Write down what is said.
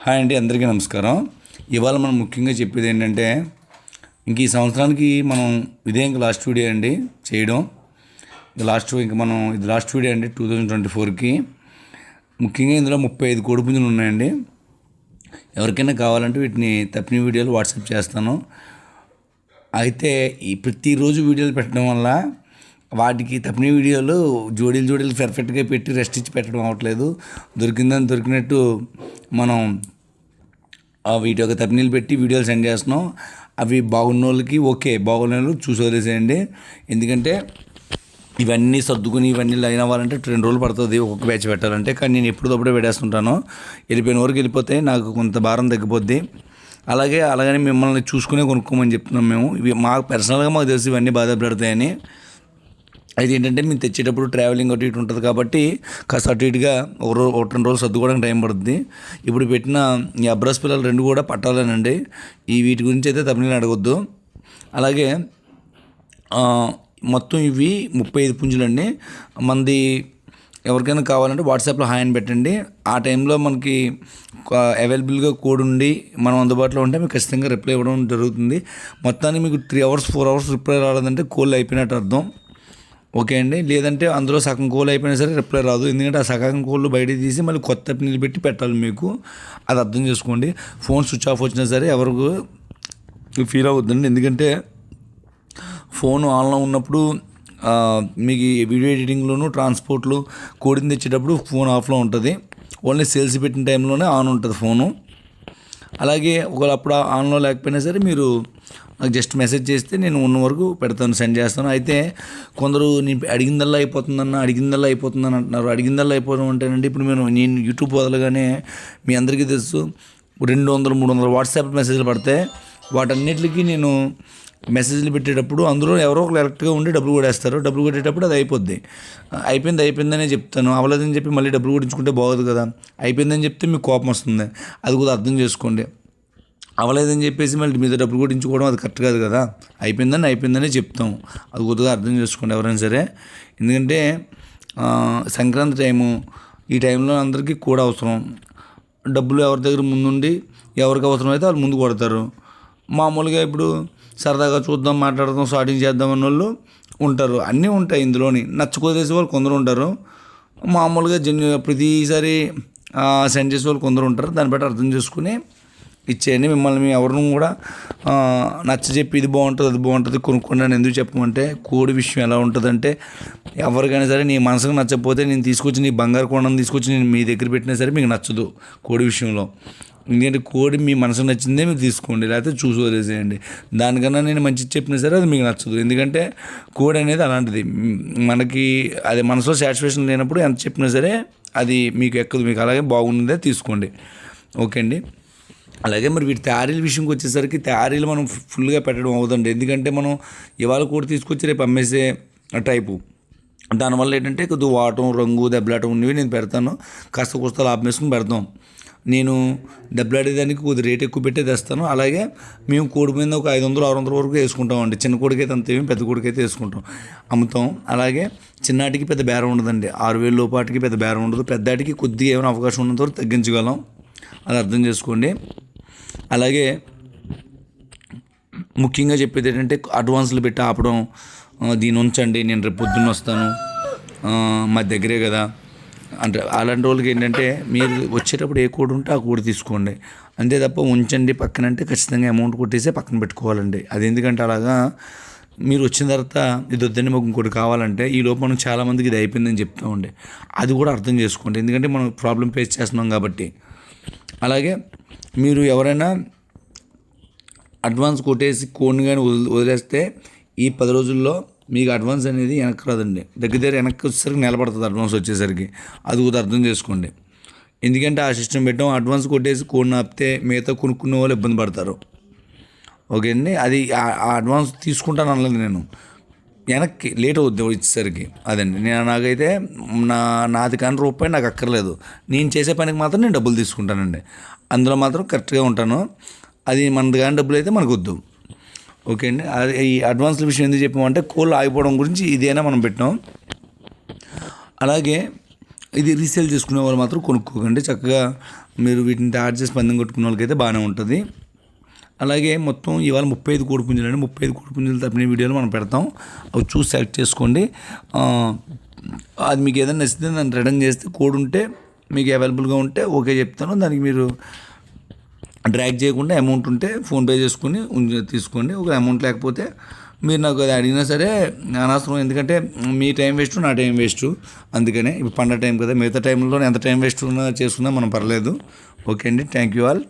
Hi అండి, అందరికీ నమస్కారం. ఇవాళ మనం ముఖ్యంగా చెప్పేది ఏంటంటే, ఇంక ఈ సంవత్సరానికి మనం ఇదే ఇంక లాస్ట్ వీడియో అండి చేయడం. ఇది లాస్ట్ వీడియో అండి 2024కి. ముఖ్యంగా ఇందులో 35 కోడిపుంజులు ఉన్నాయండి. ఎవరికైనా కావాలంటే వీటిని తప్పిన వీడియోలు వాట్సాప్ చేస్తాను. అయితే ఈ ప్రతిరోజు వీడియోలు పెట్టడం వల్ల వాటికి తప్పిన వీడియోలు జోడీలు పర్ఫెక్ట్గా పెట్టి రెస్ట్ ఇచ్చి పెట్టడం అవ్వట్లేదు. దొరికినట్టు మనం వీటి యొక్క తప్పినీళ్ళు పెట్టి వీడియోలు సెండ్ చేస్తున్నాం. అవి బాగున్న వాళ్ళకి ఓకే, బాగున్న వాళ్ళు చూసి వదిలేసేయండి. ఎందుకంటే ఇవన్నీ సర్దుకుని ఇవన్నీ లైన్ అవ్వాలంటే 2 రోజులు పడుతుంది ఒక్కొక్క బ్యాచ్ పెట్టాలంటే. కానీ నేను ఎప్పుడప్పుడే పెట్టేస్తుంటాను. వెళ్ళిపోయిన వరకు వెళ్ళిపోతే నాకు కొంత భారం తగ్గిపోద్ది. అలాగని మిమ్మల్ని చూసుకునే కొనుక్కోమని చెప్తున్నాం మేము. ఇవి మాకు పర్సనల్గా మాకు తెలిసి ఇవన్నీ బాధపడతాయని. అయితే ఏంటంటే మేము తెచ్చేటప్పుడు ట్రావెలింగ్ అటు ఇటు ఉంటుంది కాబట్టి కాస్త అటు ఇటుగా ఒక 2 రోజులు సర్దుకోవడానికి టైం పడుతుంది. ఇప్పుడు పెట్టిన ఈ అబ్రాస్ పిల్లలు 2 కూడా పట్టాలేనండి. వీటి గురించి అయితే తప్పని అడగొద్దు. అలాగే మొత్తం ఇవి 35 పుంజులండి. మంది ఎవరికైనా కావాలంటే వాట్సాప్లో హాయ్ అని పెట్టండి. ఆ టైంలో మనకి అవైలబుల్గా కోడ్ ఉండి మనం అందుబాటులో ఉంటే మీకు ఖచ్చితంగా రిప్లై ఇవ్వడం జరుగుతుంది. మొత్తానికి మీకు 3 అవర్స్ 4 అవర్స్ రిప్లై రాలేదంటే కోళ్ళు అయిపోయినట్టు అర్థం. ఓకే అండి. లేదంటే అందులో సగం కోళ్ళు అయిపోయినా సరే రిప్లై రాదు. ఎందుకంటే ఆ సగం కోళ్ళు బయట తీసి మళ్ళీ కొత్త నీళ్ళు పెట్టి పెట్టాలి మీకు. అది అర్థం చేసుకోండి. ఫోన్ స్విచ్ ఆఫ్ వచ్చినా సరే ఎవరికి ఫీల్ అవ్వద్దండి. ఎందుకంటే ఫోన్ ఆన్లో ఉన్నప్పుడు మీకు వీడియో ఎడిటింగ్లోను ట్రాన్స్పోర్ట్లు కోడిని తెచ్చేటప్పుడు ఫోన్ ఆఫ్లో ఉంటుంది. ఓన్లీ సేల్స్ పెట్టిన టైంలోనే ఆన్ ఉంటుంది ఫోను. అలాగే ఒకవేళ అప్పుడు ఆన్లో లేకపోయినా సరే మీరు నాకు జస్ట్ మెసేజ్ చేస్తే నేను ఉన్న వరకు పెడతాను, సెండ్ చేస్తాను. అయితే కొందరు నేను అడిగిందల్లా అయిపోతుందని అంటున్నారు. అడిగిందల్లా అయిపోవడం అంటేనండి, ఇప్పుడు నేను యూట్యూబ్ వదలగానే మీ అందరికీ తెలుసు 200-300 వాట్సాప్ మెసేజ్లు పడితే వాటన్నిటికీ నేను మెసేజ్లు పెట్టేటప్పుడు అందులో ఎవరో ఒకరు కరెక్ట్గా ఉండి డబ్బులు కొట్టేస్తారు. డబ్బులు కొట్టేటప్పుడు అది అయిపోయిందనే చెప్తాను. అవ్వలేదని చెప్పి మళ్ళీ డబ్బులు కొట్టించుకుంటే బాగోదు కదా. అయిపోయిందని చెప్తే మీకు కోపం వస్తుంది. అది కూడా అర్థం చేసుకోండి. అవ్వలేదని చెప్పేసి మళ్ళీ మీద డబ్బులు కొట్టించుకోవడం అది కరెక్ట్ కాదు కదా. అయిపోయిందనే చెప్తాం. అది కొద్దిగా అర్థం చేసుకోండి ఎవరైనా సరే. ఎందుకంటే సంక్రాంతి టైము, ఈ టైంలో అందరికీ కూడా అవసరం. డబ్బులు ఎవరి దగ్గర ముందుండి ఎవరికి అవసరమైతే వాళ్ళు ముందు కొడతారు. మామూలుగా ఇప్పుడు సరదాగా చూద్దాం, మాట్లాడదాం, స్టార్టింగ్ చేద్దాం అన్న వాళ్ళు ఉంటారు. అన్నీ ఉంటాయి ఇందులోని. నచ్చుకోదేసే వాళ్ళు కొందరు ఉంటారు. మామూలుగా ప్రతిసారి సెండ్ చేసే వాళ్ళు కొందరు ఉంటారు. దాన్ని బట్టి అర్థం చేసుకుని ఇచ్చేయండి. మిమ్మల్ని ఎవరిని కూడా నచ్చజెప్పి ఇది బాగుంటుంది అది బాగుంటుంది కొనుక్కోండి అని ఎందుకు చెప్పమంటే, కోడి విషయం ఎలా ఉంటుందంటే, ఎవరికైనా సరే నీ మనసుకు నచ్చకపోతే నేను తీసుకొచ్చి నీ బంగారు కొండను తీసుకొచ్చి నేను మీ దగ్గర పెట్టినా సరే మీకు నచ్చదు కోడి విషయంలో. ఎందుకంటే కోడి మీ మనసుకు నచ్చిందే మీరు తీసుకోండి, లేకపోతే చూసి వదిలేసేయండి. దానికన్నా నేను మంచి చెప్పినా సరే అది మీకు నచ్చదు. ఎందుకంటే కోడి అనేది అలాంటిది. మనకి అది మనసులో సాటిస్ఫాక్షన్ లేనప్పుడు ఎంత చెప్పినా సరే అది మీకు ఎక్కదు. మీకు అలాగే బాగుంటుందే తీసుకోండి. ఓకే అండి. అలాగే మరి వీటి తయారీల విషయంకి వచ్చేసరికి తయారీలు మనం ఫుల్గా పెట్టడం అవుతుంది. ఎందుకంటే మనం ఇవాళ కూడా తీసుకొచ్చి రేపు అమ్మేసే టైపు. దానివల్ల ఏంటంటే కొద్దిగా వాటం, రంగు, దెబ్బలాటం ఉన్నవి నేను పెడతాను. కాస్త కొస్త లాభం వేసుకుని పెడతాం. నేను దెబ్బలాడేదానికి కొద్దిగా రేట్ ఎక్కువ పెట్టే తెస్తాను. అలాగే మేము కోడి మీద ఒక 500-600 వరకు వేసుకుంటామండి. చిన్న కోడికైతే అంతేమి, పెద్ద కోడికైతే వేసుకుంటాం, అమ్ముతాం. అలాగే చిన్నాటికి పెద్ద బేరం ఉండదండి. 6,000 లోపాటికి పెద్ద బేరం ఉండదు. పెద్దాటికి కొద్దిగా ఏమైనా అవకాశం ఉన్నంత వరకు తగ్గించగలం. అది అర్థం చేసుకోండి. అలాగే ముఖ్యంగా చెప్పేది ఏంటంటే అడ్వాన్స్లు పెట్టి ఆపడం, దీని ఉంచండి నేను రేపు పొద్దున్న వస్తాను మా దగ్గరే కదా అంటే అలాంటి వాళ్ళకి ఏంటంటే మీరు వచ్చేటప్పుడు ఏ కోడ్ ఉంటే ఆ కోడ్ తీసుకోండి. అంతే తప్ప ఉంచండి పక్కన అంటే ఖచ్చితంగా అమౌంట్ కొట్టేసే పక్కన పెట్టుకోవాలండి. అది ఎందుకంటే అలాగా మీరు వచ్చిన తర్వాత ఇది వద్దని మాకు ఇంకోటి కావాలంటే ఈ లోపు మనం చాలామందికి ఇది అయిపోయిందని చెప్తామండి. అది కూడా అర్థం చేసుకోండి. ఎందుకంటే మనం ప్రాబ్లం ఫేస్ చేస్తున్నాం కాబట్టి. అలాగే మీరు ఎవరైనా అడ్వాన్స్ కొట్టేసి కోడ్ని కానీ వదిలేస్తే ఈ 10 రోజుల్లో మీకు అడ్వాన్స్ అనేది వెనక్కి రాదండి. దగ్గర వెనక్కి వచ్చేసరికి నిలబడుతుంది అడ్వాన్స్ వచ్చేసరికి. అది కూడా అర్థం చేసుకోండి. ఎందుకంటే ఆ సిస్టమ్ పెట్టాం, అడ్వాన్స్ కొట్టేసి కోడ్ని ఆపితే మిగతా కొనుక్కునే వాళ్ళు ఇబ్బంది పడతారు. ఓకే అండి. అది ఆ అడ్వాన్స్ తీసుకుంటాను అనలేదు నేను, వెనక్కి లేట్ అవుద్ది ఇచ్చేసరికి. అదండి నాకైతే నాది కానీ రూపాయి నాకు అక్కర్లేదు. నేను చేసే పనికి మాత్రం నేను డబ్బులు తీసుకుంటానండి. అందులో మాత్రం కరెక్ట్గా ఉంటాను. అది మనది కానీ డబ్బులు అయితే మనకు వద్దు. ఓకే అండి. అది ఈ అడ్వాన్స్ల విషయం ఎందుకు చెప్పామంటే కోళ్ళు ఆగిపోవడం గురించి ఇదేనా మనం పెట్టాం. అలాగే ఇది రీసేల్ చేసుకునే వాళ్ళు మాత్రం కొనుక్కోకండి. చక్కగా మీరు వీటిని తయారు చేసి పందెం కొట్టుకున్న వాళ్ళకైతే బాగానే ఉంటుంది. అలాగే మొత్తం ఇవాళ 35 కోడిపుంజులు అండి. 35 కోడిపుంజులు తప్పిన వీడియోలు మనం పెడతాం. అవి చూసి సెలెక్ట్ చేసుకోండి. అది మీకు ఏదైనా నచ్చితే నన్ను రిటర్న్ చేస్తే కోడ్ ఉంటే మీకు అవైలబుల్గా ఉంటే ఓకే చెప్తాను. దానికి మీరు డ్రాగ్ చేయకుండా అమౌంట్ ఉంటే ఫోన్పే చేసుకుని తీసుకోండి. ఒక అమౌంట్ లేకపోతే మీరు నాకు అది అడిగినా సరే అనవసరం, ఎందుకంటే మీ టైం వేస్ట్ నా టైం వేస్ట్. అందుకనే ఇప్పుడు పండగ టైం కదా, మిగతా టైంలో ఎంత టైం వేస్ట్ ఉన్నా చేసుకున్నా మనం పర్లేదు. ఓకే అండి, థ్యాంక్ యూ ఆల్.